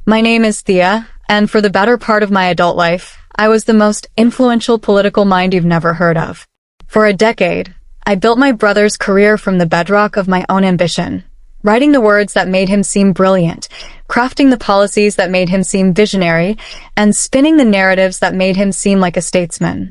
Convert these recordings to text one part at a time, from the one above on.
My name is Thea, and for the better part of my adult life, I was the most influential political mind you've never heard of. For a decade, I built my brother's career from the bedrock of my own ambition, writing the words that made him seem brilliant, crafting the policies that made him seem visionary, and spinning the narratives that made him seem like a statesman.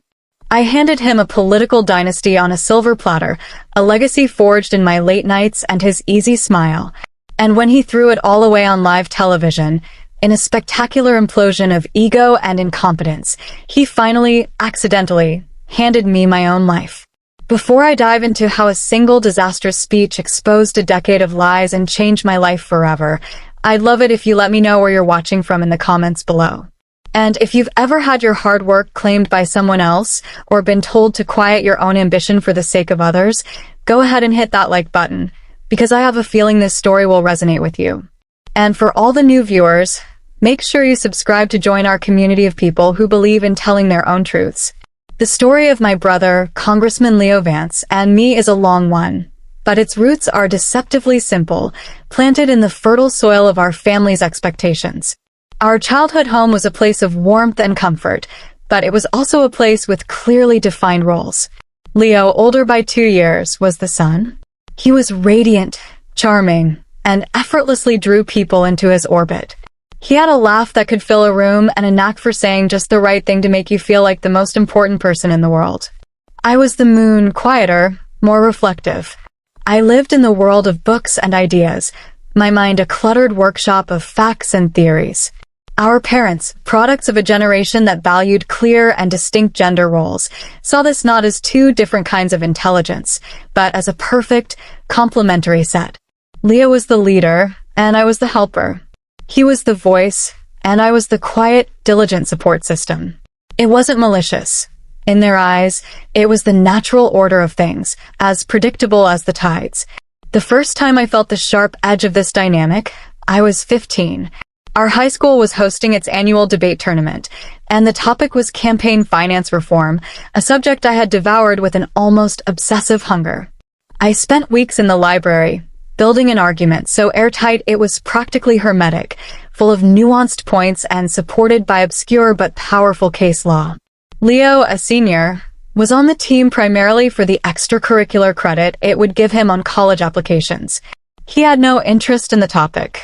I handed him a political dynasty on a silver platter, a legacy forged in my late nights and his easy smile. And when he threw it all away on live television, in a spectacular implosion of ego and incompetence, he finally, accidentally, handed me my own life. Before I dive into how a single disastrous speech exposed a decade of lies and changed my life forever, I'd love it if you let me know where you're watching from in the comments below. And if you've ever had your hard work claimed by someone else, or been told to quiet your own ambition for the sake of others, go ahead and hit that like button, because I have a feeling this story will resonate with you. And for all the new viewers, make sure you subscribe to join our community of people who believe in telling their own truths. The story of my brother, Congressman Leo Vance, and me is a long one, but its roots are deceptively simple, planted in the fertile soil of our family's expectations. Our childhood home was a place of warmth and comfort, but it was also a place with clearly defined roles. Leo, older by 2 years, was the son. He was radiant, charming, and effortlessly drew people into his orbit. He had a laugh that could fill a room and a knack for saying just the right thing to make you feel like the most important person in the world. I was the moon, quieter, more reflective. I lived in the world of books and ideas, my mind a cluttered workshop of facts and theories. Our parents, products of a generation that valued clear and distinct gender roles, saw this not as two different kinds of intelligence, but as a perfect, complementary set. Leo was the leader, and I was the helper. He was the voice, and I was the quiet, diligent support system. It wasn't malicious. In their eyes, it was the natural order of things, as predictable as the tides. The first time I felt the sharp edge of this dynamic, I was 15. Our high school was hosting its annual debate tournament, and the topic was campaign finance reform, a subject I had devoured with an almost obsessive hunger. I spent weeks in the library, building an argument so airtight it was practically hermetic, full of nuanced points and supported by obscure but powerful case law. Leo, a senior, was on the team primarily for the extracurricular credit it would give him on college applications. He had no interest in the topic.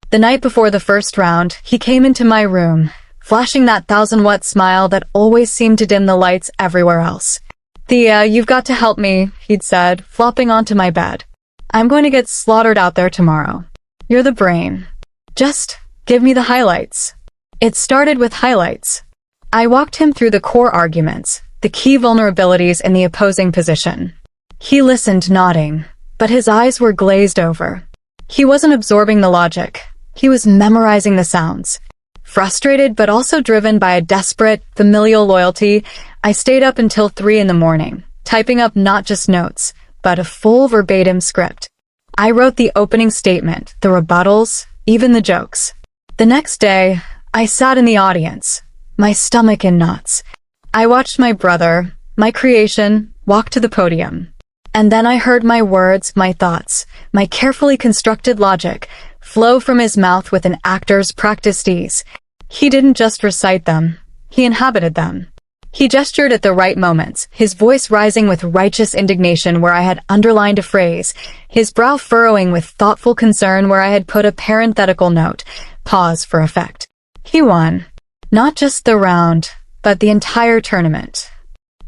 The night before the first round, he came into my room, flashing that 1,000-watt smile that always seemed to dim the lights everywhere else. "Thea, you've got to help me," he'd said, flopping onto my bed. "I'm going to get slaughtered out there tomorrow. You're the brain. Just give me the highlights." It started with highlights. I walked him through the core arguments, the key vulnerabilities in the opposing position. He listened, nodding, but his eyes were glazed over. He wasn't absorbing the logic. He was memorizing the sounds. Frustrated but also driven by a desperate, familial loyalty, I stayed up until 3 in the morning, typing up not just notes, but a full verbatim script. I wrote the opening statement, the rebuttals, even the jokes. The next day, I sat in the audience, my stomach in knots. I watched my brother, my creation, walk to the podium. And then I heard my words, my thoughts, my carefully constructed logic, flow from his mouth with an actor's practiced ease. He didn't just recite them, he inhabited them. He gestured at the right moments, his voice rising with righteous indignation where I had underlined a phrase, his brow furrowing with thoughtful concern where I had put a parenthetical note, pause for effect. He won. Not just the round, but the entire tournament.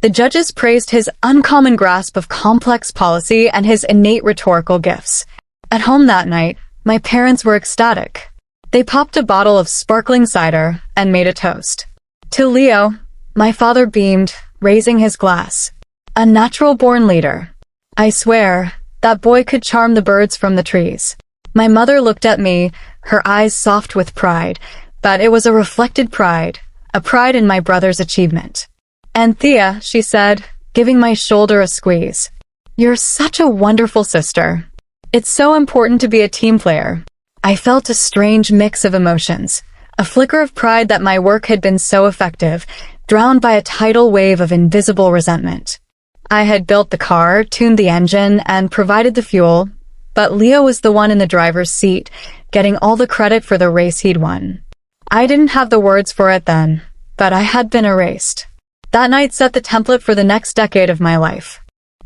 The judges praised his uncommon grasp of complex policy and his innate rhetorical gifts. At home that night, my parents were ecstatic. They popped a bottle of sparkling cider and made a toast. To Leo, my father beamed, raising his glass. A natural-born leader. I swear, that boy could charm the birds from the trees. My mother looked at me, her eyes soft with pride, but it was a reflected pride, a pride in my brother's achievement. "And Thea," she said, giving my shoulder a squeeze. "You're such a wonderful sister. It's so important to be a team player." I felt a strange mix of emotions, a flicker of pride that my work had been so effective, drowned by a tidal wave of invisible resentment. I had built the car, tuned the engine, and provided the fuel, but Leo was the one in the driver's seat, getting all the credit for the race he'd won. I didn't have the words for it then, but I had been erased. That night set the template for the next decade of my life.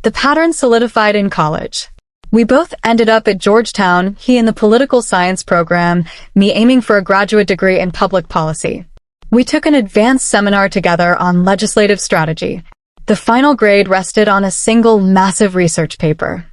The pattern solidified in college. We both ended up at Georgetown, he in the political science program, me aiming for a graduate degree in public policy. We took an advanced seminar together on legislative strategy. The final grade rested on a single massive research paper.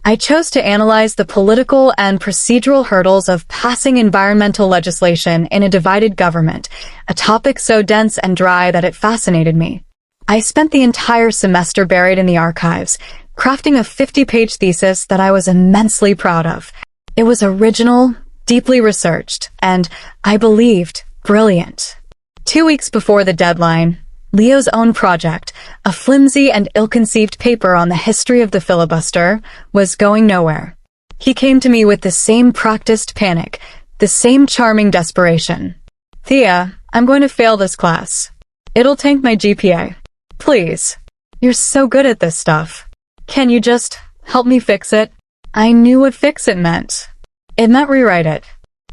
I chose to analyze the political and procedural hurdles of passing environmental legislation in a divided government, a topic so dense and dry that it fascinated me. I spent the entire semester buried in the archives, crafting a 50-page thesis that I was immensely proud of. It was original, deeply researched, and, I believed, brilliant. 2 weeks before the deadline, Leo's own project, a flimsy and ill-conceived paper on the history of the filibuster, was going nowhere. He came to me with the same practiced panic, the same charming desperation. "Thea, I'm going to fail this class. It'll tank my GPA. Please. You're so good at this stuff. Can you just help me fix it?" I knew what fix it meant. It meant rewrite it.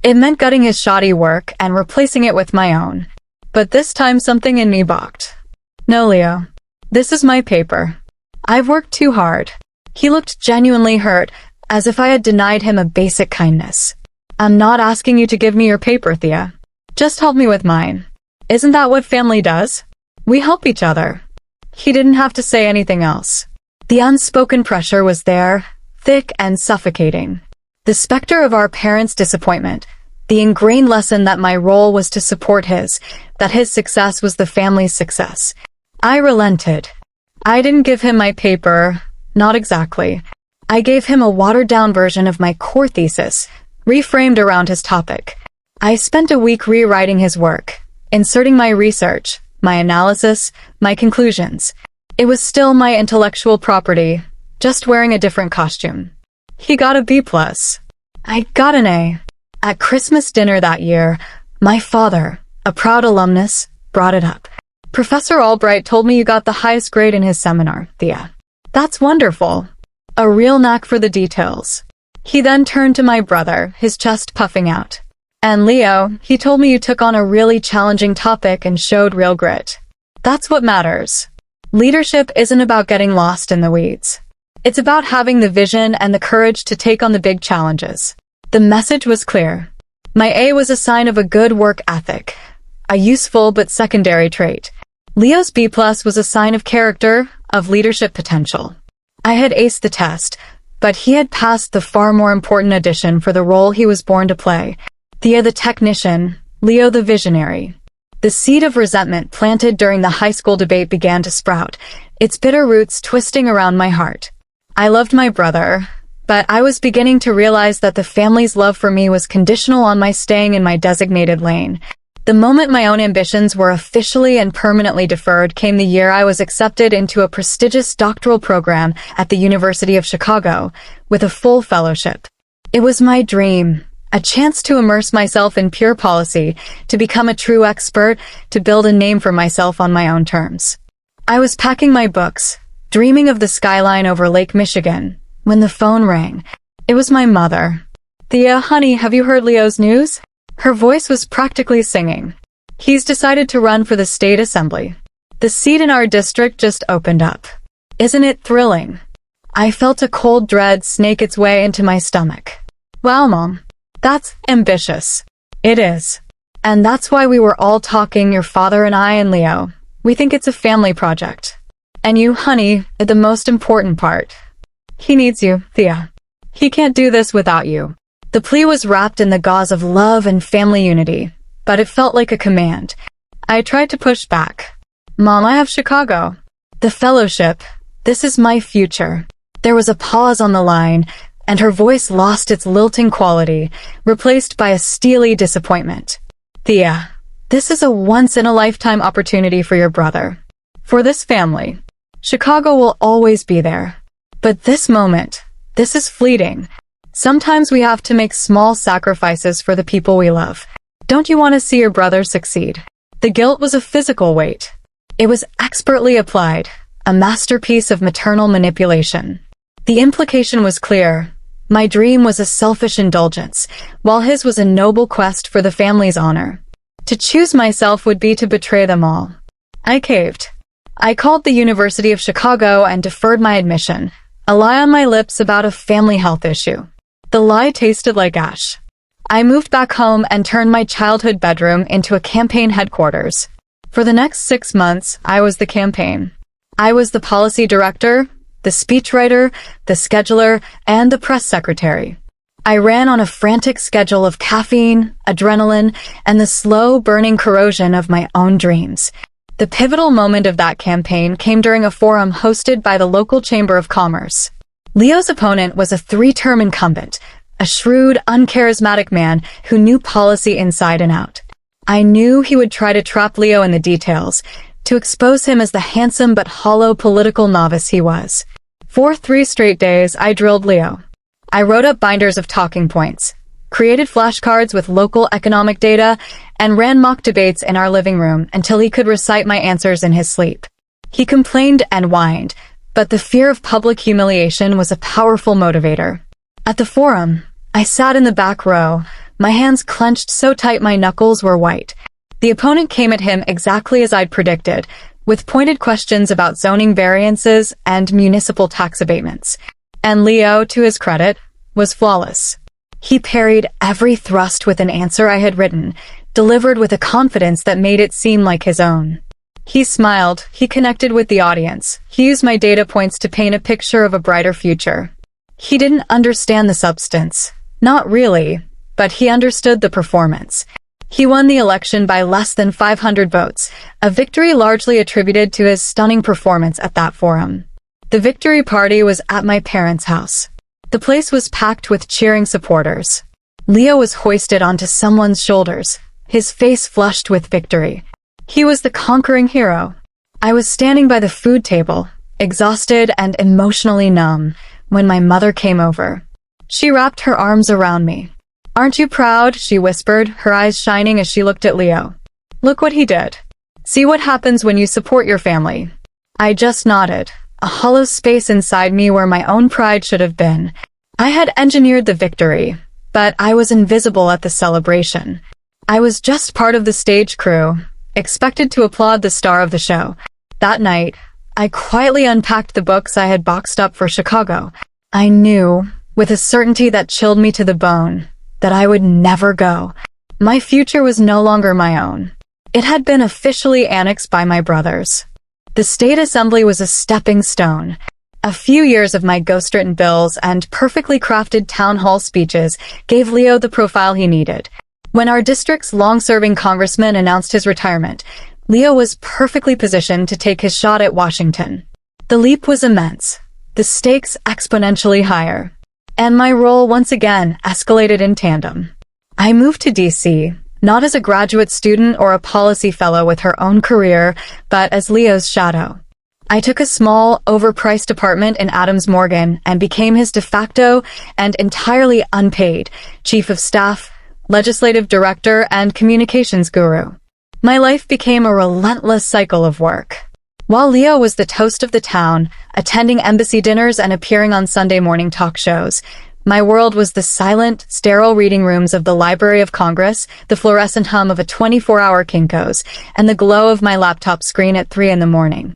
It meant gutting his shoddy work and replacing it with my own. But this time something in me balked. "No, Leo. This is my paper. I've worked too hard." He looked genuinely hurt, as if I had denied him a basic kindness. "I'm not asking you to give me your paper, Thea. Just help me with mine. Isn't that what family does? We help each other." He didn't have to say anything else. The unspoken pressure was there, thick and suffocating. The specter of our parents' disappointment, the ingrained lesson that my role was to support his, that his success was the family's success. I relented. I didn't give him my paper, not exactly. I gave him a watered-down version of my core thesis, reframed around his topic. I spent a week rewriting his work, inserting my research, my analysis, my conclusions. It was still my intellectual property, just wearing a different costume. He got a B+. I got an A. At Christmas dinner that year, my father, a proud alumnus, brought it up. "Professor Albright told me you got the highest grade in his seminar, Thea. That's wonderful. A real knack for the details." He then turned to my brother, his chest puffing out. "And Leo, he told me you took on a really challenging topic and showed real grit. That's what matters. Leadership isn't about getting lost in the weeds. It's about having the vision and the courage to take on the big challenges." The message was clear. My A was a sign of a good work ethic, a useful but secondary trait. Leo's B+ was a sign of character, of leadership potential. I had aced the test, but he had passed the far more important audition for the role he was born to play. Thea the technician, Leo the visionary. The seed of resentment planted during the high school debate began to sprout, its bitter roots twisting around my heart. I loved my brother, but I was beginning to realize that the family's love for me was conditional on my staying in my designated lane. The moment my own ambitions were officially and permanently deferred came the year I was accepted into a prestigious doctoral program at the University of Chicago, with a full fellowship. It was my dream, a chance to immerse myself in pure policy, to become a true expert, to build a name for myself on my own terms. I was packing my books, dreaming of the skyline over Lake Michigan, when the phone rang. It was my mother. "Thea, honey, have you heard Leo's news?" Her voice was practically singing. "He's decided to run for the state assembly. The seat in our district just opened up. Isn't it thrilling?" I felt a cold dread snake its way into my stomach. "Wow, Mom. That's ambitious." "It is. And that's why we were all talking, your father and I and Leo. We think it's a family project. And you, honey, are the most important part. He needs you, Thea. He can't do this without you." The plea was wrapped in the gauze of love and family unity, but it felt like a command. I tried to push back. "Mom, I have Chicago. The fellowship. This is my future." There was a pause on the line, and her voice lost its lilting quality, replaced by a steely disappointment. "Thea, this is a once-in-a-lifetime opportunity for your brother. For this family. Chicago will always be there. But this moment, this is fleeting. Sometimes we have to make small sacrifices for the people we love. Don't you want to see your brother succeed?" The guilt was a physical weight. It was expertly applied, a masterpiece of maternal manipulation. The implication was clear. My dream was a selfish indulgence, while his was a noble quest for the family's honor. To choose myself would be to betray them all. I caved. I called the University of Chicago and deferred my admission, a lie on my lips about a family health issue. The lie tasted like ash. I moved back home and turned my childhood bedroom into a campaign headquarters. For the next 6 months, I was the campaign. I was the policy director, the speechwriter, the scheduler, and the press secretary. I ran on a frantic schedule of caffeine, adrenaline, and the slow-burning corrosion of my own dreams. The pivotal moment of that campaign came during a forum hosted by the local Chamber of Commerce. Leo's opponent was a 3-term incumbent, a shrewd, uncharismatic man who knew policy inside and out. I knew he would try to trap Leo in the details, to expose him as the handsome but hollow political novice he was. For 3 straight days, I drilled Leo. I wrote up binders of talking points, created flashcards with local economic data, and ran mock debates in our living room until he could recite my answers in his sleep. He complained and whined, but the fear of public humiliation was a powerful motivator. At the forum, I sat in the back row, my hands clenched so tight my knuckles were white. The opponent came at him exactly as I'd predicted, with pointed questions about zoning variances and municipal tax abatements. And Leo, to his credit, was flawless. He parried every thrust with an answer I had written, delivered with a confidence that made it seem like his own. He smiled, he connected with the audience, he used my data points to paint a picture of a brighter future. He didn't understand the substance. Not really, but he understood the performance. He won the election by less than 500 votes, a victory largely attributed to his stunning performance at that forum. The victory party was at my parents' house. The place was packed with cheering supporters. Leo was hoisted onto someone's shoulders, his face flushed with victory. He was the conquering hero. I was standing by the food table, exhausted and emotionally numb, when my mother came over. She wrapped her arms around me. "Aren't you proud?" she whispered, her eyes shining as she looked at Leo. "Look what he did. See what happens when you support your family." I just nodded, a hollow space inside me where my own pride should have been. I had engineered the victory, but I was invisible at the celebration. I was just part of the stage crew, expected to applaud the star of the show. That night, I quietly unpacked the books I had boxed up for Chicago. I knew, with a certainty that chilled me to the bone, that I would never go. My future was no longer my own. It had been officially annexed by my brothers. The state assembly was a stepping stone. A few years of my ghostwritten bills and perfectly crafted town hall speeches gave Leo the profile he needed. When our district's long-serving congressman announced his retirement, Leo was perfectly positioned to take his shot at Washington. The leap was immense, the stakes exponentially higher, and my role once again escalated in tandem. I moved to D.C., not as a graduate student or a policy fellow with her own career, but as Leo's shadow. I took a small, overpriced apartment in Adams Morgan and became his de facto and entirely unpaid chief of staff, legislative director, and communications guru. My life became a relentless cycle of work. While Leo was the toast of the town, attending embassy dinners and appearing on Sunday morning talk shows, my world was the silent, sterile reading rooms of the Library of Congress, the fluorescent hum of a 24-hour Kinko's, and the glow of my laptop screen at 3 in the morning.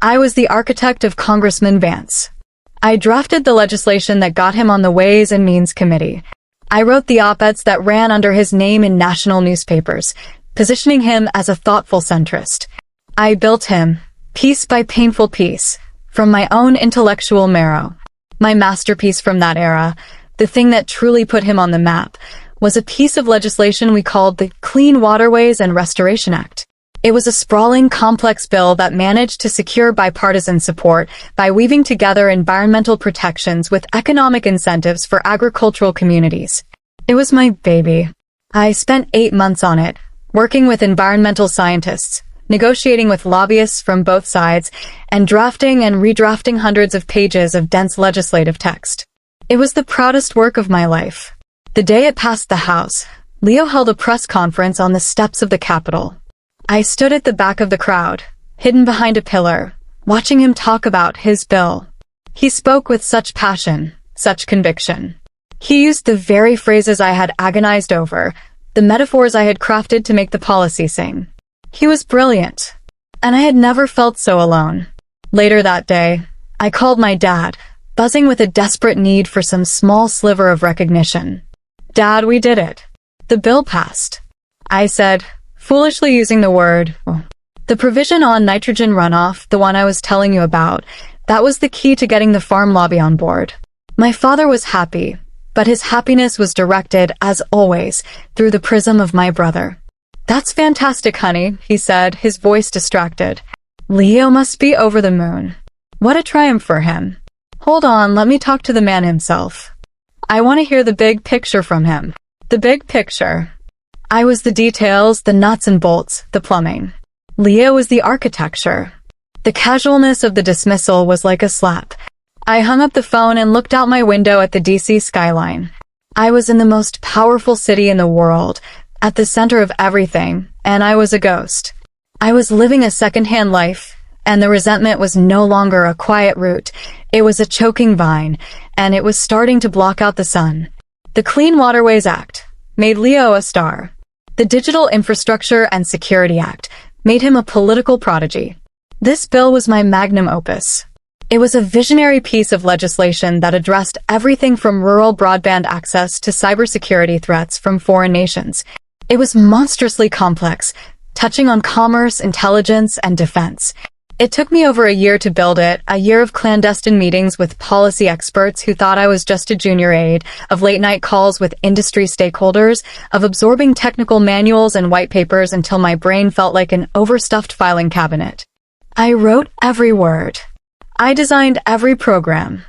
I was the architect of Congressman Vance. I drafted the legislation that got him on the Ways and Means Committee. I wrote the op-eds that ran under his name in national newspapers, positioning him as a thoughtful centrist. I built him, piece by painful piece, from my own intellectual marrow. My masterpiece from that era, the thing that truly put him on the map, was a piece of legislation we called the Clean Waterways and Restoration Act. It was a sprawling, complex bill that managed to secure bipartisan support by weaving together environmental protections with economic incentives for agricultural communities. It was my baby. I spent 8 months on it, working with environmental scientists, negotiating with lobbyists from both sides, and drafting and redrafting hundreds of pages of dense legislative text. It was the proudest work of my life. The day it passed the House, Leo held a press conference on the steps of the Capitol. I stood at the back of the crowd, hidden behind a pillar, watching him talk about his bill. He spoke with such passion, such conviction. He used the very phrases I had agonized over, the metaphors I had crafted to make the policy sing. He was brilliant, and I had never felt so alone. Later that day, I called my dad, buzzing with a desperate need for some small sliver of recognition. "Dad, we did it. The bill passed," I said, foolishly using the provision on nitrogen runoff, the one I was telling you about. That was the key to getting the farm lobby on board. My father was happy, but his happiness was directed, as always, through the prism of my brother. "That's fantastic, honey," he said, his voice distracted. "Leo must be over the moon. What a triumph for him. Hold on, let me talk to the man himself. I want to hear the big picture from him." The big picture. I was the details, the nuts and bolts, the plumbing. Leo was the architecture. The casualness of the dismissal was like a slap. I hung up the phone and looked out my window at the DC skyline. I was in the most powerful city in the world, at the center of everything, and I was a ghost. I was living a second-hand life, and the resentment was no longer a quiet root. It was a choking vine, and it was starting to block out the sun. The Clean Waterways Act made Leo a star. The Digital Infrastructure and Security Act made him a political prodigy. This bill was my magnum opus. It was a visionary piece of legislation that addressed everything from rural broadband access to cybersecurity threats from foreign nations. It was monstrously complex, touching on commerce, intelligence, and defense. It took me over a year to build it, a year of clandestine meetings with policy experts who thought I was just a junior aide, of late-night calls with industry stakeholders, of absorbing technical manuals and white papers until my brain felt like an overstuffed filing cabinet. I wrote every word. I designed every program.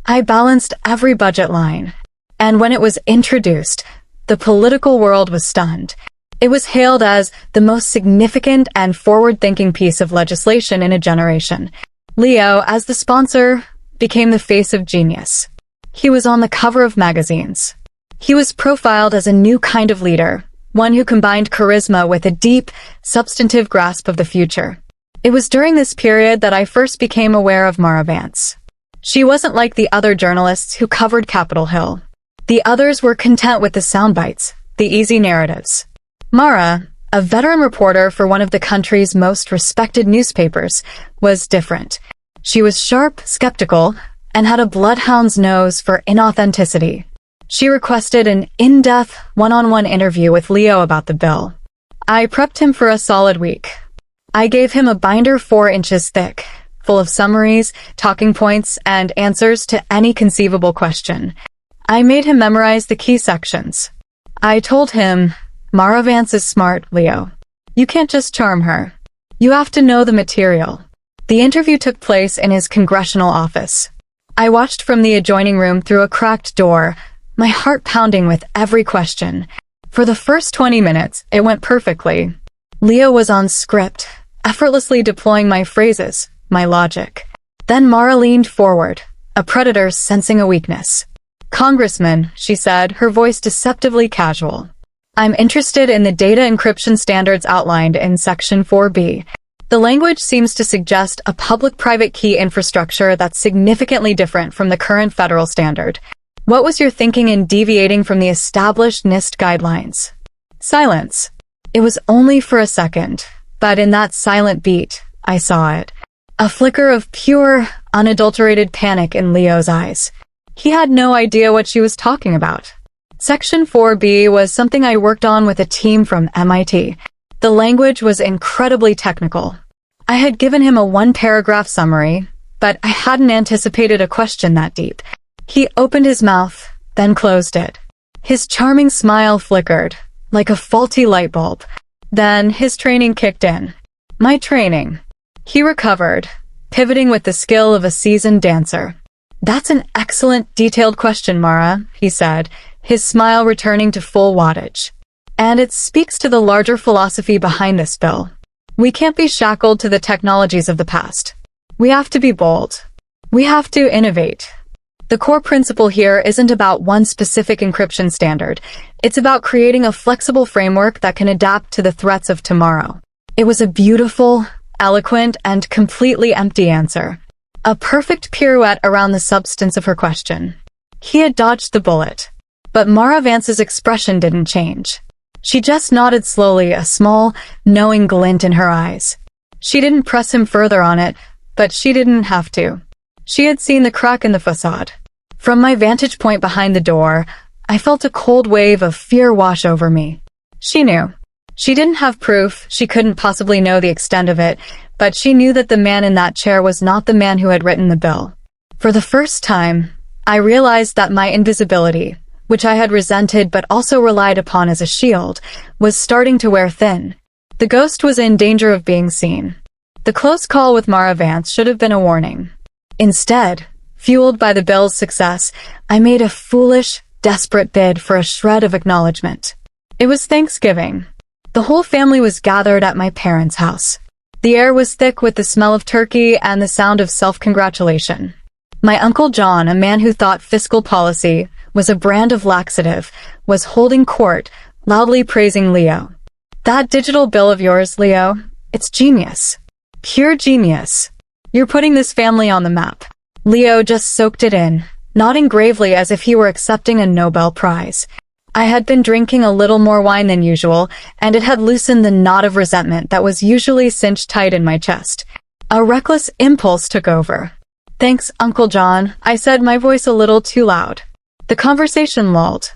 I balanced every budget line. And when it was introduced, the political world was stunned. It was hailed as the most significant and forward-thinking piece of legislation in a generation. Leo, as the sponsor, became the face of genius. He was on the cover of magazines. He was profiled as a new kind of leader, one who combined charisma with a deep, substantive grasp of the future. It was during this period that I first became aware of Mara Vance. She wasn't like the other journalists who covered Capitol Hill. The others were content with the sound bites, the easy narratives. Mara, a veteran reporter for one of the country's most respected newspapers, was different. She was sharp, skeptical, and had a bloodhound's nose for inauthenticity. She requested an in-depth, one-on-one interview with Leo about the bill. I prepped him for a solid week. I gave him a binder 4 inches thick, full of summaries, talking points, and answers to any conceivable question. I made him memorize the key sections. I told him, "Mara Vance is smart, Leo. You can't just charm her. You have to know the material." The interview took place in his congressional office. I watched from the adjoining room through a cracked door, my heart pounding with every question. For the first 20 minutes, it went perfectly. Leo was on script, effortlessly deploying my phrases, my logic. Then Mara leaned forward, a predator sensing a weakness. "Congressman," she said, her voice deceptively casual. "I'm interested in the data encryption standards outlined in Section 4B. The language seems to suggest a public-private key infrastructure that's significantly different from the current federal standard. What was your thinking in deviating from the established NIST guidelines?" Silence. It was only for a second, but in that silent beat, I saw it. A flicker of pure, unadulterated panic in Leo's eyes. He had no idea what she was talking about. Section 4B was something I worked on with a team from MIT. The language was incredibly technical. I had given him a 1-paragraph summary, but I hadn't anticipated a question that deep. He opened his mouth, then closed it. His charming smile flickered, like a faulty light bulb. Then his training kicked in. My training. He recovered, pivoting with the skill of a seasoned dancer. "That's an excellent, detailed question, Mara," he said, his smile returning to full wattage. "And it speaks to the larger philosophy behind this bill. We can't be shackled to the technologies of the past. We have to be bold. We have to innovate. The core principle here isn't about one specific encryption standard. It's about creating a flexible framework that can adapt to the threats of tomorrow." It was a beautiful, eloquent, and completely empty answer. A perfect pirouette around the substance of her question. He had dodged the bullet. But Mara Vance's expression didn't change. She just nodded slowly, a small, knowing glint in her eyes. She didn't press him further on it, but she didn't have to. She had seen the crack in the facade. From my vantage point behind the door, I felt a cold wave of fear wash over me. She knew. She didn't have proof, she couldn't possibly know the extent of it, but she knew that the man in that chair was not the man who had written the bill. For the first time, I realized that my invisibility, which I had resented but also relied upon as a shield, was starting to wear thin. The ghost was in danger of being seen. The close call with Mara Vance should have been a warning. Instead, fueled by the bill's success, I made a foolish, desperate bid for a shred of acknowledgement. It was Thanksgiving. The whole family was gathered at my parents' house. The air was thick with the smell of turkey and the sound of self-congratulation. My Uncle John, a man who thought fiscal policy was a brand of laxative, was holding court, loudly praising Leo. "That digital bill of yours, Leo, it's genius. Pure genius. You're putting this family on the map." Leo just soaked it in, nodding gravely as if he were accepting a Nobel Prize. I had been drinking a little more wine than usual, and it had loosened the knot of resentment that was usually cinched tight in my chest. A reckless impulse took over. "Thanks, Uncle John," I said, my voice a little too loud. The conversation lulled.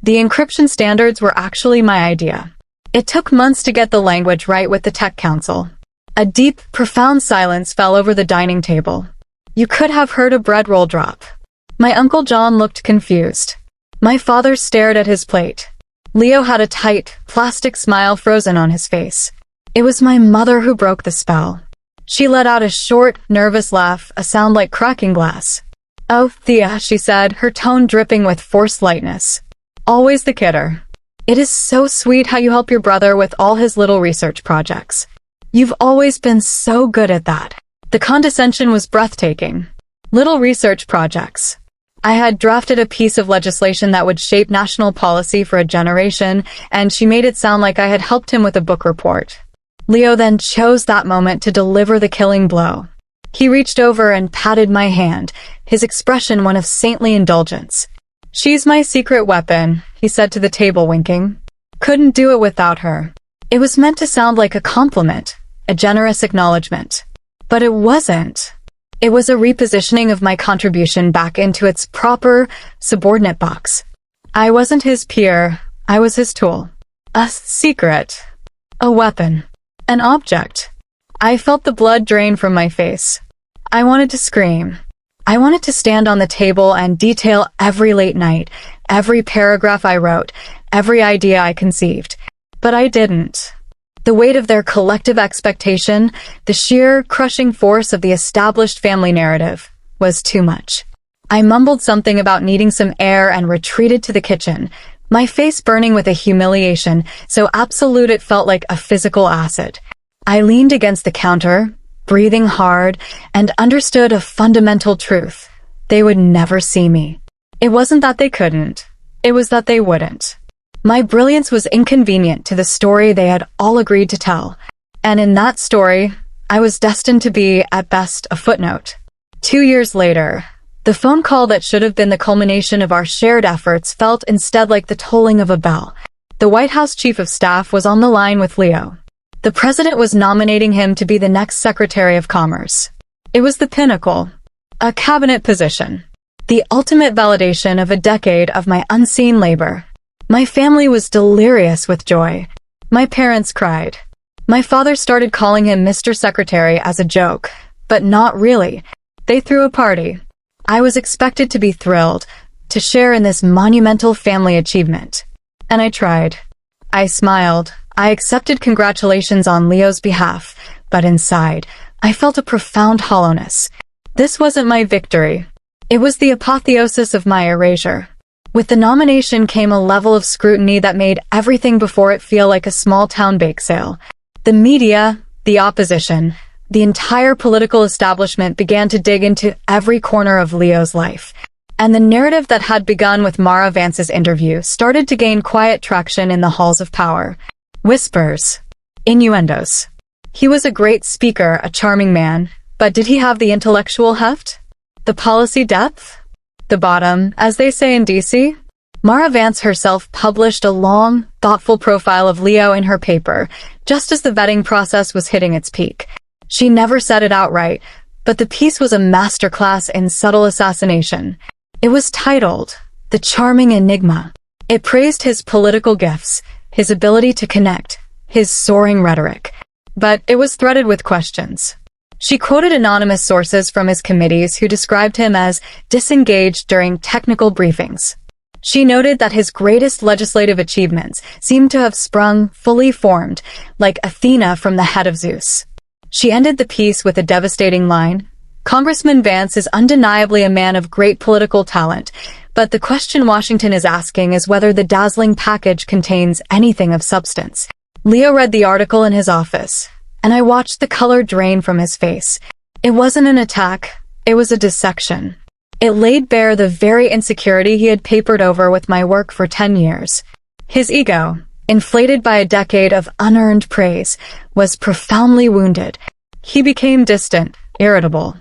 The encryption standards were actually my idea. It took months to get the language right with the Tech Council. A deep, profound silence fell over the dining table. You could have heard a bread roll drop. My Uncle John looked confused. My father stared at his plate. Leo had a tight, plastic smile frozen on his face. It was my mother who broke the spell. She let out a short, nervous laugh, a sound like cracking glass. "Oh, Thea," she said, her tone dripping with forced lightness. "Always the kidder. It is so sweet how you help your brother with all his little research projects. You've always been so good at that." The condescension was breathtaking. Little research projects. I had drafted a piece of legislation that would shape national policy for a generation, and she made it sound like I had helped him with a book report. Leo then chose that moment to deliver the killing blow. He reached over and patted my hand, his expression one of saintly indulgence. "She's my secret weapon," he said to the table, winking. "Couldn't do it without her." It was meant to sound like a compliment, a generous acknowledgement. But it wasn't. It was a repositioning of my contribution back into its proper, subordinate box. I wasn't his peer, I was his tool. A secret. A weapon. An object. I felt the blood drain from my face. I wanted to scream. I wanted to stand on the table and detail every late night, every paragraph I wrote, every idea I conceived. But I didn't. The weight of their collective expectation, the sheer, crushing force of the established family narrative, was too much. I mumbled something about needing some air and retreated to the kitchen, my face burning with a humiliation so absolute it felt like a physical acid. I leaned against the counter, breathing hard, and understood a fundamental truth. They would never see me. It wasn't that they couldn't. It was that they wouldn't. My brilliance was inconvenient to the story they had all agreed to tell. And in that story, I was destined to be, at best, a footnote. 2 years later, the phone call that should have been the culmination of our shared efforts felt instead like the tolling of a bell. The White House Chief of Staff was on the line with Leo. The president was nominating him to be the next Secretary of Commerce. It was the pinnacle. A cabinet position. The ultimate validation of a decade of my unseen labor. My family was delirious with joy. My parents cried. My father started calling him Mr. Secretary as a joke, but not really. They threw a party. I was expected to be thrilled, to share in this monumental family achievement. And I tried. I smiled. I accepted congratulations on Leo's behalf, but inside, I felt a profound hollowness. This wasn't my victory. It was the apotheosis of my erasure. With the nomination came a level of scrutiny that made everything before it feel like a small-town bake sale. The media, the opposition, the entire political establishment began to dig into every corner of Leo's life. And the narrative that had begun with Mara Vance's interview started to gain quiet traction in the halls of power. Whispers. Innuendos. He was a great speaker, a charming man, but did he have the intellectual heft? The policy depth? The bottom, as they say in DC? Mara Vance herself published a long, thoughtful profile of Leo in her paper, just as the vetting process was hitting its peak. She never said it outright, but the piece was a masterclass in subtle assassination. It was titled, "The Charming Enigma." It praised his political gifts, his ability to connect, his soaring rhetoric. But it was threaded with questions. She quoted anonymous sources from his committees who described him as disengaged during technical briefings. She noted that his greatest legislative achievements seemed to have sprung fully formed, like Athena from the head of Zeus. She ended the piece with a devastating line. Congressman Vance is undeniably a man of great political talent, but the question Washington is asking is whether the dazzling package contains anything of substance. Leo read the article in his office, and I watched the color drain from his face. It wasn't an attack, it was a dissection. It laid bare the very insecurity he had papered over with my work for 10 years. His ego, inflated by a decade of unearned praise, was profoundly wounded. He became distant, irritable.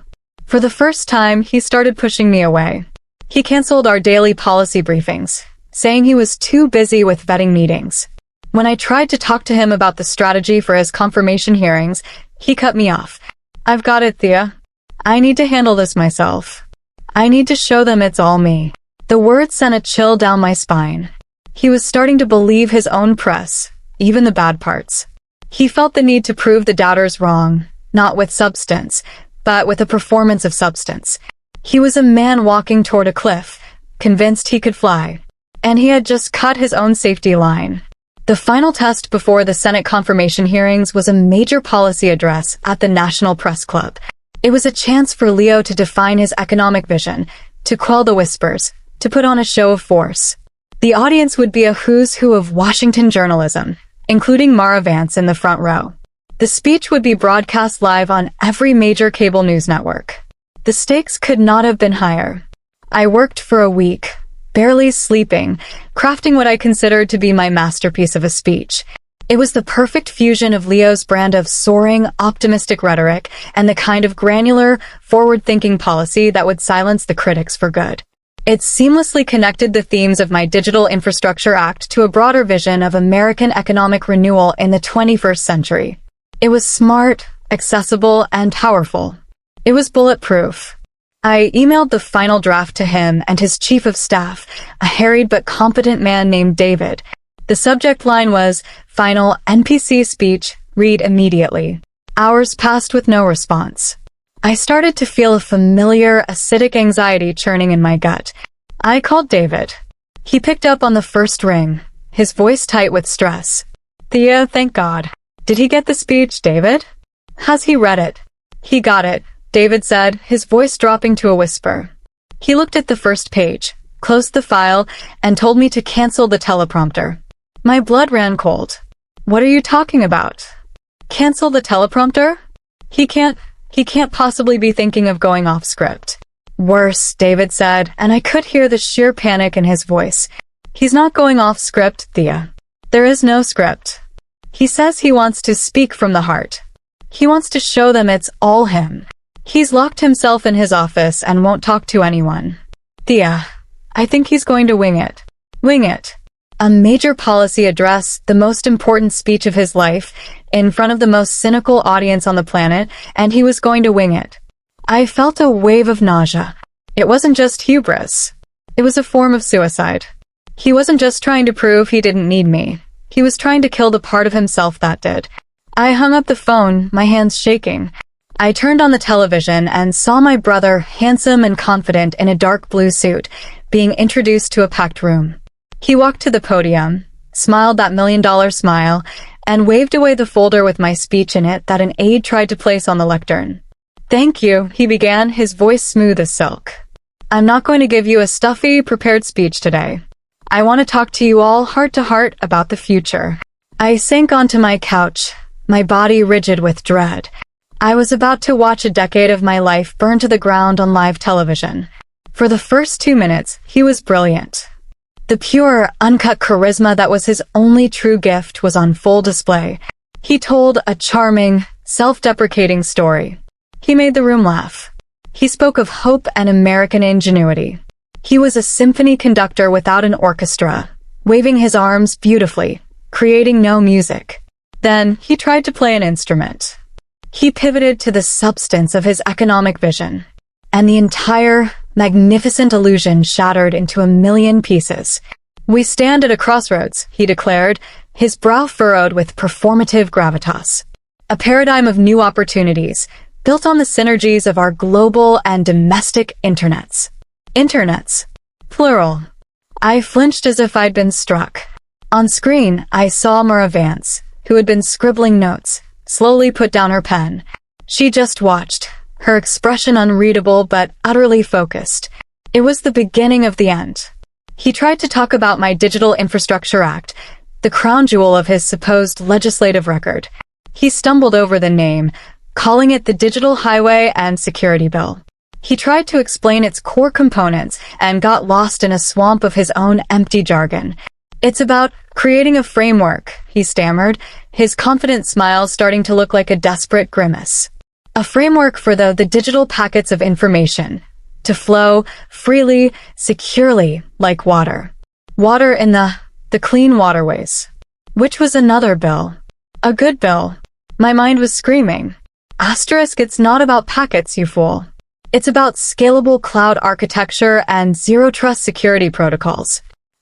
For the first time, he started pushing me away. He canceled our daily policy briefings, saying he was too busy with vetting meetings. When I tried to talk to him about the strategy for his confirmation hearings, he cut me off. "I've got it, Thea. I need to handle this myself. I need to show them it's all me." The words sent a chill down my spine. He was starting to believe his own press, even the bad parts. He felt the need to prove the doubters wrong, not with substance, but with a performance of substance. He was a man walking toward a cliff, convinced he could fly, and he had just cut his own safety line. The final test before the Senate confirmation hearings was a major policy address at the National Press Club. It was a chance for Leo to define his economic vision, to quell the whispers, to put on a show of force. The audience would be a who's who of Washington journalism, including Mara Vance in the front row. The speech would be broadcast live on every major cable news network. The stakes could not have been higher. I worked for a week, barely sleeping, crafting what I considered to be my masterpiece of a speech. It was the perfect fusion of Leo's brand of soaring, optimistic rhetoric and the kind of granular, forward-thinking policy that would silence the critics for good. It seamlessly connected the themes of my Digital Infrastructure Act to a broader vision of American economic renewal in the 21st century. It was smart, accessible, and powerful. It was bulletproof. I emailed the final draft to him and his chief of staff, a harried but competent man named David. The subject line was, "Final NPC speech, read immediately." Hours passed with no response. I started to feel a familiar, acidic anxiety churning in my gut. I called David. He picked up on the first ring, his voice tight with stress. "Thea, thank God. Did he get the speech, David? Has he read it?" "He got it," David said, his voice dropping to a whisper. He looked at the first page, closed the file, and told me to cancel the teleprompter. My blood ran cold. "What are you talking about? Cancel the teleprompter? He can't possibly be thinking of going off script." "Worse," David said, and I could hear the sheer panic in his voice. "He's not going off script, Thea. There is no script. He says he wants to speak from the heart. He wants to show them it's all him. He's locked himself in his office and won't talk to anyone. Thea, I think he's going to wing it." Wing it. A major policy address, the most important speech of his life, in front of the most cynical audience on the planet, and he was going to wing it. I felt a wave of nausea. It wasn't just hubris. It was a form of suicide. He wasn't just trying to prove he didn't need me. He was trying to kill the part of himself that did. I hung up the phone, my hands shaking. I turned on the television and saw my brother, handsome and confident in a dark blue suit, being introduced to a packed room. He walked to the podium, smiled that $1,000,000 smile, and waved away the folder with my speech in it that an aide tried to place on the lectern. "Thank you," he began, his voice smooth as silk. "I'm not going to give you a stuffy, prepared speech today. I want to talk to you all heart to heart about the future." I sank onto my couch, my body rigid with dread. I was about to watch a decade of my life burn to the ground on live television. For the first 2 minutes, he was brilliant. The pure, uncut charisma that was his only true gift was on full display. He told a charming, self-deprecating story. He made the room laugh. He spoke of hope and American ingenuity. He was a symphony conductor without an orchestra, waving his arms beautifully, creating no music. Then he tried to play an instrument. He pivoted to the substance of his economic vision, and the entire magnificent illusion shattered into a million pieces. "We stand at a crossroads," he declared, his brow furrowed with performative gravitas. "A paradigm of new opportunities, built on the synergies of our global and domestic internets." Internets. Plural. I flinched as if I'd been struck. On screen, I saw Mara Vance, who had been scribbling notes, slowly put down her pen. She just watched, her expression unreadable but utterly focused. It was the beginning of the end. He tried to talk about my Digital Infrastructure Act, the crown jewel of his supposed legislative record. He stumbled over the name, calling it the Digital Highway and Security Bill. He tried to explain its core components and got lost in a swamp of his own empty jargon. "It's about creating a framework," he stammered, his confident smile starting to look like a desperate grimace. "A framework for the digital packets of information, to flow freely, securely, like water. Water in the clean waterways." Which was another bill. A good bill. My mind was screaming. Asterisk, it's not about packets, you fool. It's about scalable cloud architecture and zero-trust security protocols.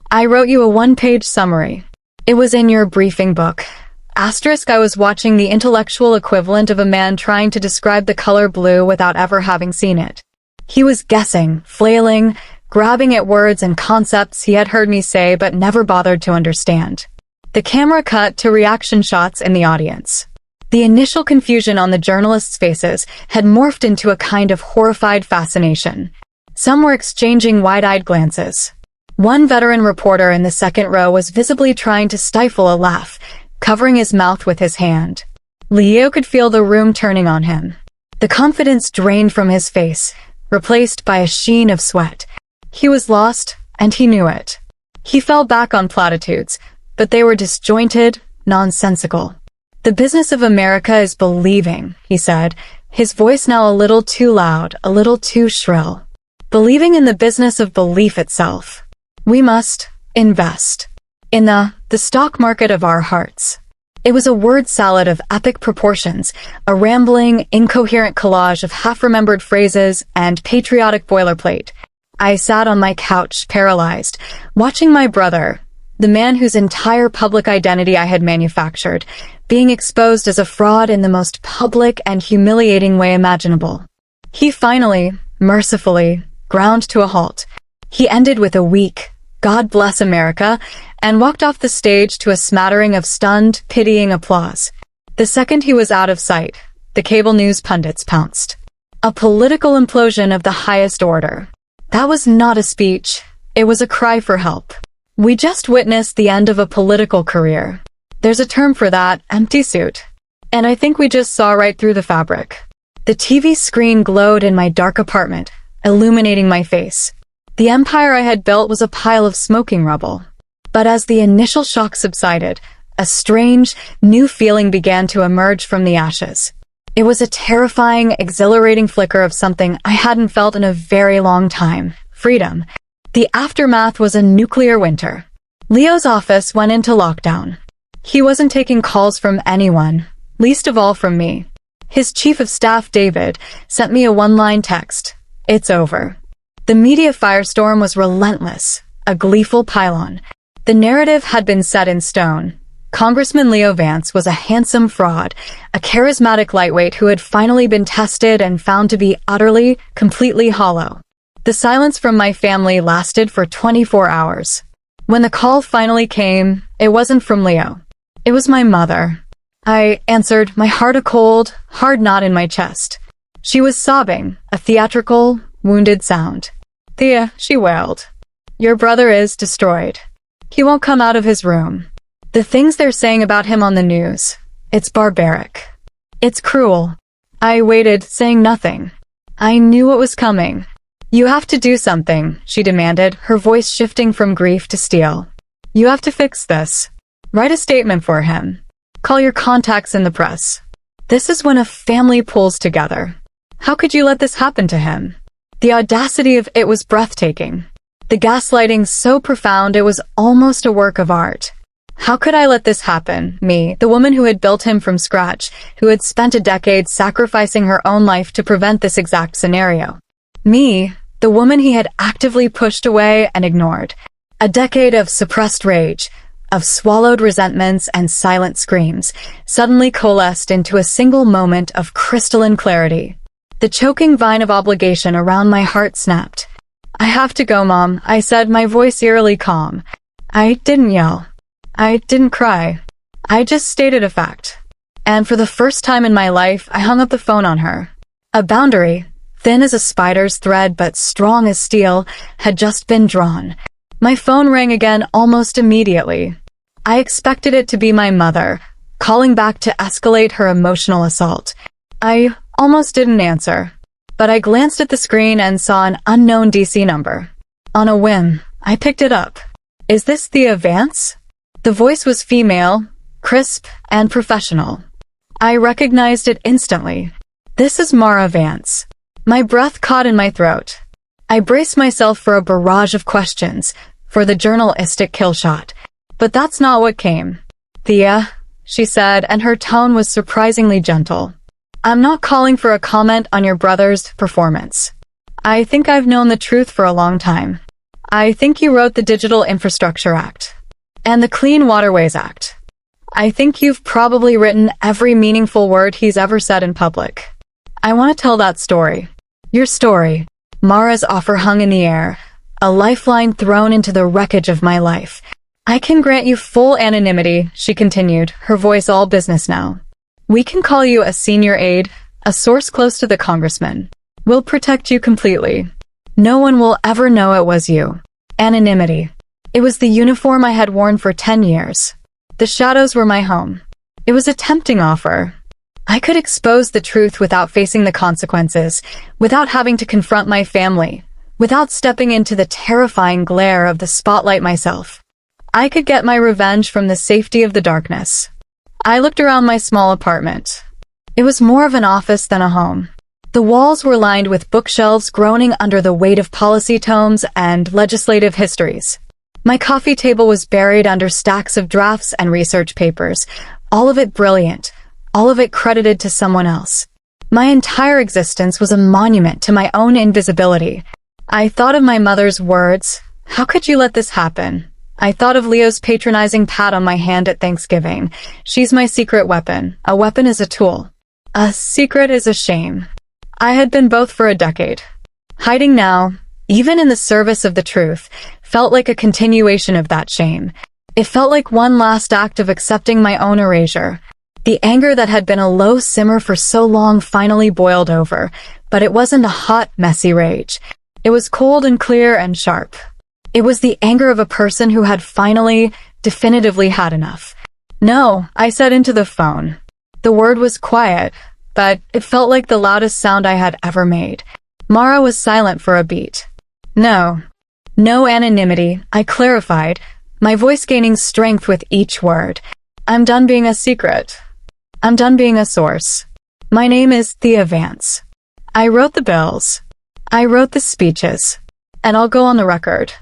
I wrote you a one-page summary. It was in your briefing book. Asterisk, I was watching the intellectual equivalent of a man trying to describe the color blue without ever having seen it. He was guessing, flailing, grabbing at words and concepts he had heard me say but never bothered to understand. The camera cut to reaction shots in the audience. The initial confusion on the journalists' faces had morphed into a kind of horrified fascination. Some were exchanging wide-eyed glances. One veteran reporter in the second row was visibly trying to stifle a laugh, covering his mouth with his hand. Leo could feel the room turning on him. The confidence drained from his face, replaced by a sheen of sweat. He was lost, and he knew it. He fell back on platitudes, but they were disjointed, nonsensical. "The business of America is believing," he said, his voice now a little too loud, a little too shrill. "Believing in the business of belief itself. We must invest in the stock market of our hearts." It was a word salad of epic proportions, a rambling, incoherent collage of half-remembered phrases and patriotic boilerplate. I sat on my couch, paralyzed, watching my brother, the man whose entire public identity I had manufactured, being exposed as a fraud in the most public and humiliating way imaginable. He finally, mercifully, ground to a halt. He ended with a weak, "God bless America," and walked off the stage to a smattering of stunned, pitying applause. The second he was out of sight, the cable news pundits pounced. A political implosion of the highest order. That was not a speech. It was a cry for help. We just witnessed the end of a political career. There's a term for that, empty suit. And I think we just saw right through the fabric. The TV screen glowed in my dark apartment, illuminating my face. The empire I had built was a pile of smoking rubble. But as the initial shock subsided, a strange, new feeling began to emerge from the ashes. It was a terrifying, exhilarating flicker of something I hadn't felt in a very long time. Freedom. The aftermath was a nuclear winter. Leo's office went into lockdown. He wasn't taking calls from anyone, least of all from me. His chief of staff, David, sent me a one-line text. "It's over." The media firestorm was relentless, a gleeful pylon. The narrative had been set in stone. Congressman Leo Vance was a handsome fraud, a charismatic lightweight who had finally been tested and found to be utterly, completely hollow. The silence from my family lasted for 24 hours. When the call finally came, it wasn't from Leo. It was my mother. I answered, my heart a cold, hard knot in my chest. She was sobbing, a theatrical, wounded sound. "Thea," she wailed. "Your brother is destroyed. He won't come out of his room. The things they're saying about him on the news, it's barbaric. It's cruel." I waited, saying nothing. I knew what was coming. "You have to do something," she demanded, her voice shifting from grief to steel. "You have to fix this. Write a statement for him. Call your contacts in the press. This is when a family pulls together. How could you let this happen to him?" The audacity of it was breathtaking. The gaslighting so profound it was almost a work of art. How could I let this happen? Me, the woman who had built him from scratch, who had spent a decade sacrificing her own life to prevent this exact scenario. Me, the woman he had actively pushed away and ignored. A decade of suppressed rage, of swallowed resentments and silent screams, suddenly coalesced into a single moment of crystalline clarity. The choking vine of obligation around my heart snapped. "I have to go, Mom," I said, my voice eerily calm. I didn't yell. I didn't cry. I just stated a fact. And for the first time in my life, I hung up the phone on her. A boundary, thin as a spider's thread but strong as steel, had just been drawn. My phone rang again almost immediately. I expected it to be my mother, calling back to escalate her emotional assault. I almost didn't answer, but I glanced at the screen and saw an unknown DC number. On a whim, I picked it up. "Is this Thea Vance?" The voice was female, crisp, and professional. I recognized it instantly. "This is Mara Vance." My breath caught in my throat. I braced myself for a barrage of questions, for the journalistic kill shot. But that's not what came. "Thea," she said, and her tone was surprisingly gentle. "I'm not calling for a comment on your brother's performance. I think I've known the truth for a long time. I think you wrote the Digital Infrastructure Act and the Clean Waterways Act. I think you've probably written every meaningful word he's ever said in public. I want to tell that story. Your story." Mara's offer hung in the air, a lifeline thrown into the wreckage of my life. "I can grant you full anonymity," she continued, her voice all business now. "We can call you a senior aide, a source close to the congressman. We'll protect you completely. No one will ever know it was you." Anonymity. It was the uniform I had worn for 10 years. The shadows were my home. It was a tempting offer. I could expose the truth without facing the consequences, without having to confront my family, without stepping into the terrifying glare of the spotlight myself. I could get my revenge from the safety of the darkness. I looked around my small apartment. It was more of an office than a home. The walls were lined with bookshelves groaning under the weight of policy tomes and legislative histories. My coffee table was buried under stacks of drafts and research papers, all of it brilliant, all of it credited to someone else. My entire existence was a monument to my own invisibility. I thought of my mother's words, "How could you let this happen?" I thought of Leo's patronizing pat on my hand at Thanksgiving. "She's my secret weapon. A weapon is a tool. A secret is a shame." I had been both for a decade. Hiding now, even in the service of the truth, felt like a continuation of that shame. It felt like one last act of accepting my own erasure. The anger that had been a low simmer for so long finally boiled over, but it wasn't a hot, messy rage. It was cold and clear and sharp. It was the anger of a person who had finally, definitively had enough. "No," I said into the phone. The word was quiet, but it felt like the loudest sound I had ever made. Mara was silent for a beat. "No. No anonymity," I clarified, my voice gaining strength with each word. "I'm done being a secret. I'm done being a source. My name is Thea Vance. I wrote the bills. I wrote the speeches. And I'll go on the record."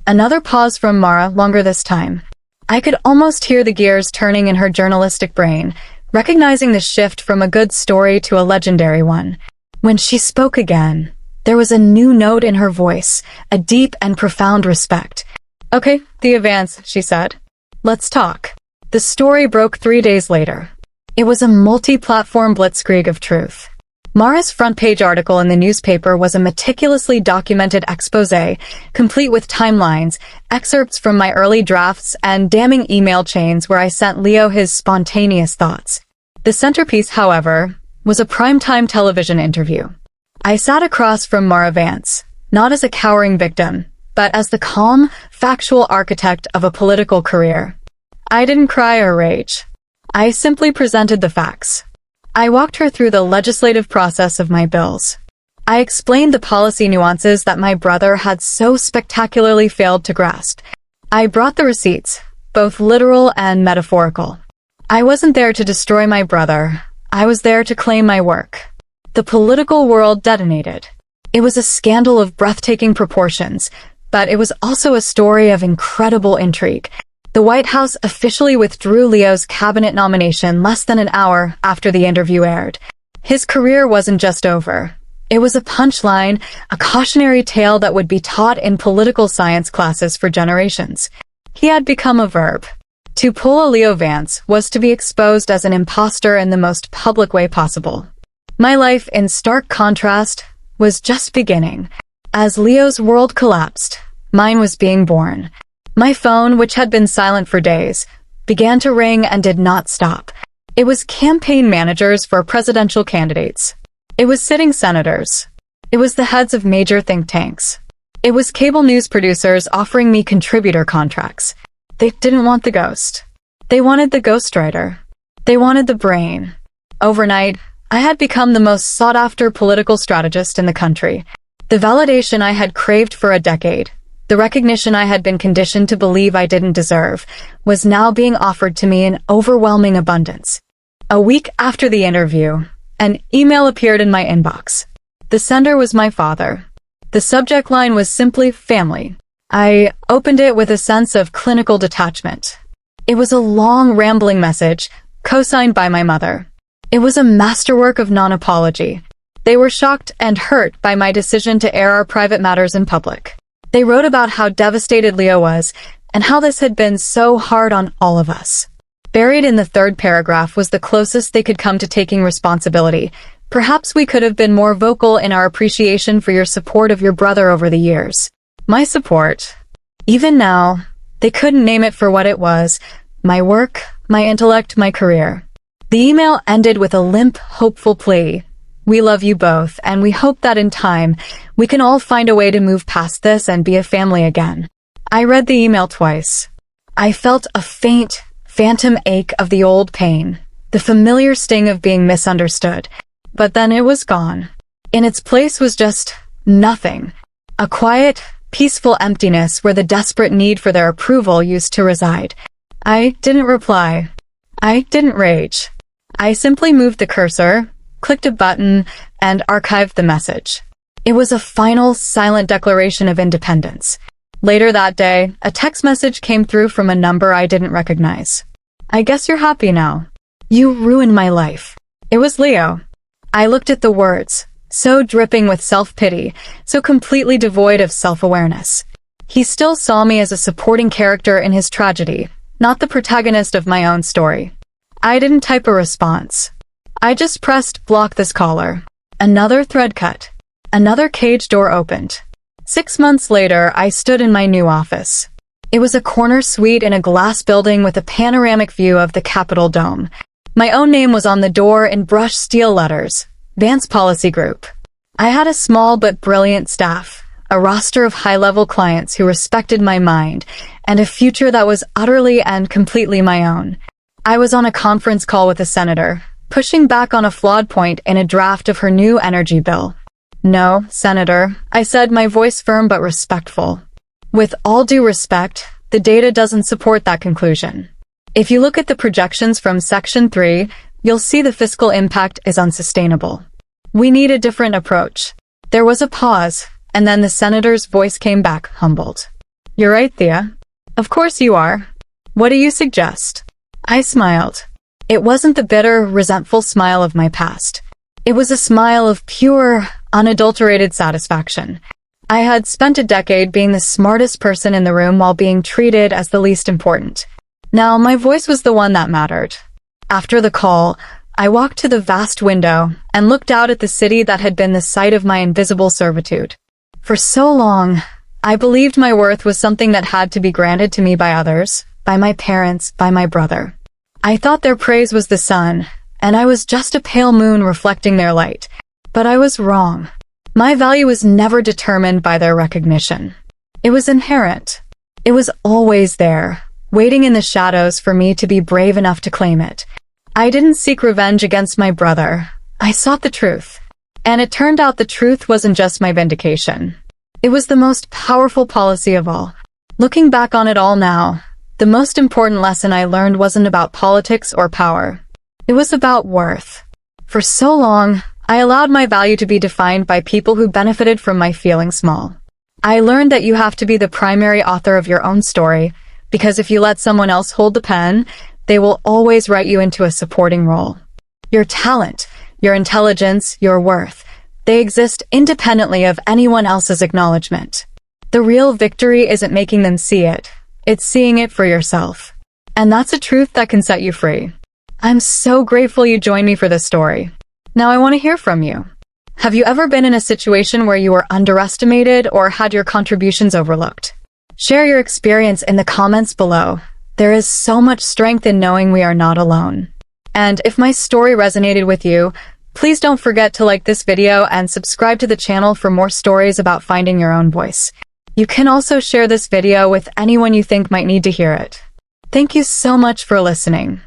Another pause from Mara, longer this time. I could almost hear the gears turning in her journalistic brain, recognizing the shift from a good story to a legendary one. When she spoke again, there was a new note in her voice, a deep and profound respect. "Okay, Thea Vance," she said. "Let's talk." The story broke 3 days later. It was a multi-platform blitzkrieg of truth. Mara's front-page article in the newspaper was a meticulously documented exposé, complete with timelines, excerpts from my early drafts, and damning email chains where I sent Leo his spontaneous thoughts. The centerpiece, however, was a primetime television interview. I sat across from Mara Vance, not as a cowering victim, but as the calm, factual architect of a political career. I didn't cry or rage. I simply presented the facts. I walked her through the legislative process of my bills. I explained the policy nuances that my brother had so spectacularly failed to grasp. I brought the receipts, both literal and metaphorical. I wasn't there to destroy my brother. I was there to claim my work. The political world detonated. It was a scandal of breathtaking proportions, but it was also a story of incredible intrigue. The White House officially withdrew Leo's cabinet nomination less than an hour after the interview aired. His career wasn't just over. It was a punchline, a cautionary tale that would be taught in political science classes for generations. He had become a verb. To pull a Leo Vance was to be exposed as an imposter in the most public way possible. My life, in stark contrast, was just beginning. As Leo's world collapsed, mine was being born. My phone, which had been silent for days, began to ring and did not stop. It was campaign managers for presidential candidates. It was sitting senators. It was the heads of major think tanks. It was cable news producers offering me contributor contracts. They didn't want the ghost. They wanted the ghostwriter. They wanted the brain. Overnight, I had become the most sought-after political strategist in the country. The validation I had craved for a decade, the recognition I had been conditioned to believe I didn't deserve, was now being offered to me in overwhelming abundance. A week after the interview, an email appeared in my inbox. The sender was my father. The subject line was simply family. I opened it with a sense of clinical detachment. It was a long, rambling message, co-signed by my mother. It was a masterwork of non-apology. They were shocked and hurt by my decision to air our private matters in public. They wrote about how devastated Leo was and how this had been so hard on all of us. Buried in the third paragraph was the closest they could come to taking responsibility. Perhaps we could have been more vocal in our appreciation for your support of your brother over the years. My support. Even now, they couldn't name it for what it was. My work, my intellect, my career. The email ended with a limp, hopeful plea. We love you both, and we hope that in time, we can all find a way to move past this and be a family again. I read the email twice. I felt a faint, phantom ache of the old pain, the familiar sting of being misunderstood. But then it was gone. In its place was just nothing. A quiet, peaceful emptiness where the desperate need for their approval used to reside. I didn't reply. I didn't rage. I simply moved the cursor, clicked a button, and archived the message. It was a final, silent declaration of independence. Later that day, a text message came through from a number I didn't recognize. I guess you're happy now. You ruined my life. It was Leo. I looked at the words, so dripping with self-pity, so completely devoid of self-awareness. He still saw me as a supporting character in his tragedy, not the protagonist of my own story. I didn't type a response. I just pressed block this caller. Another thread cut. Another cage door opened. 6 months later, I stood in my new office. It was a corner suite in a glass building with a panoramic view of the Capitol Dome. My own name was on the door in brushed steel letters, Vance Policy Group. I had a small but brilliant staff, a roster of high-level clients who respected my mind, and a future that was utterly and completely my own. I was on a conference call with a senator, pushing back on a flawed point in a draft of her new energy bill. No, Senator, I said, my voice firm but respectful. With all due respect, the data doesn't support that conclusion. If you look at the projections from Section 3, you'll see the fiscal impact is unsustainable. We need a different approach. There was a pause, and then the senator's voice came back, humbled. You're right, Thea. Of course you are. What do you suggest? I smiled. It wasn't the bitter, resentful smile of my past. It was a smile of pure, unadulterated satisfaction. I had spent a decade being the smartest person in the room while being treated as the least important. Now, my voice was the one that mattered. After the call, I walked to the vast window and looked out at the city that had been the site of my invisible servitude. For so long, I believed my worth was something that had to be granted to me by others, by my parents, by my brother. I thought their praise was the sun, and I was just a pale moon reflecting their light. But I was wrong. My value was never determined by their recognition. It was inherent. It was always there, waiting in the shadows for me to be brave enough to claim it. I didn't seek revenge against my brother. I sought the truth. And it turned out the truth wasn't just my vindication. It was the most powerful policy of all. Looking back on it all now, the most important lesson I learned wasn't about politics or power. It was about worth. For so long, I allowed my value to be defined by people who benefited from my feeling small. I learned that you have to be the primary author of your own story, because if you let someone else hold the pen, they will always write you into a supporting role. Your talent, your intelligence, your worth, they exist independently of anyone else's acknowledgement. The real victory isn't making them see it, it's seeing it for yourself. And that's a truth that can set you free. I'm so grateful you joined me for this story. Now I want to hear from you. Have you ever been in a situation where you were underestimated or had your contributions overlooked? Share your experience in the comments below. There is so much strength in knowing we are not alone. And if my story resonated with you, please don't forget to like this video and subscribe to the channel for more stories about finding your own voice. You can also share this video with anyone you think might need to hear it. Thank you so much for listening.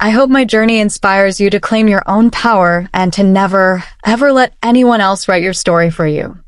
I hope my journey inspires you to claim your own power and to never, ever let anyone else write your story for you.